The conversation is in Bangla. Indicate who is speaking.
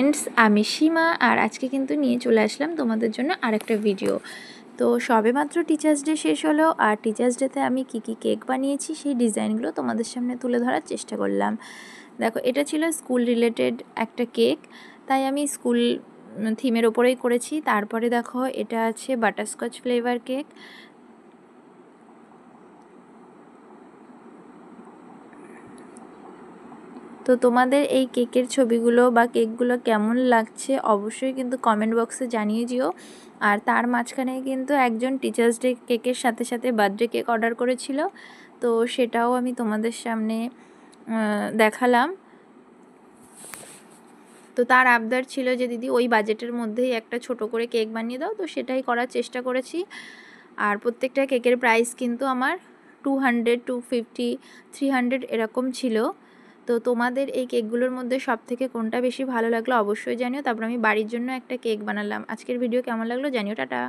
Speaker 1: ফ্রেন্ডস, আমি সীমা আর আজকে কিন্তু নিয়ে চলে আসলাম তোমাদের জন্য আরেকটা ভিডিও। তো সবেমাত্র টিচার্স ডে শেষ হলো, আর টিচার্স ডেতে আমি কি কেক বানিয়েছি সেই ডিজাইনগুলো তোমাদের সামনে তুলে ধরার চেষ্টা করলাম। দেখো, এটা ছিল স্কুল রিলেটেড একটা কেক, তাই আমি স্কুল থিমের ওপরেই করেছি। তারপরে দেখো, এটা আছে বাটারস্কচ ফ্লেভার কেক। তো তোমাদের এই কেকের ছবিগুলো বা কেকগুলো কেমন লাগছে অবশ্যই কিন্তু কমেন্ট বক্সে জানিয়ে দিও। আর তার মাঝখানে কিন্তু একজন টিচার্স ডে কেকের সাথে সাথে বার্থডে কেক অর্ডার করেছিল, তো সেটাও আমি তোমাদের সামনে দেখালাম। তো তার আবদার ছিল যে দিদি ওই বাজেটের মধ্যেই একটা ছোট করে কেক বানিয়ে দাও, তো সেটাই করার চেষ্টা করেছি। আর প্রত্যেকটা কেকের প্রাইস কিন্তু আমার 200, 250, 300 এরকম ছিল। তো তোমাদের এই কেকগুলোর মধ্যে সব থেকে কোনটা বেশি ভালো লাগলো অবশ্যই জানিও। তারপর আমি বাড়ির জন্য একটা কেক বানালাম। আজকের ভিডিও কেমন লাগলো জানিও। টাটা।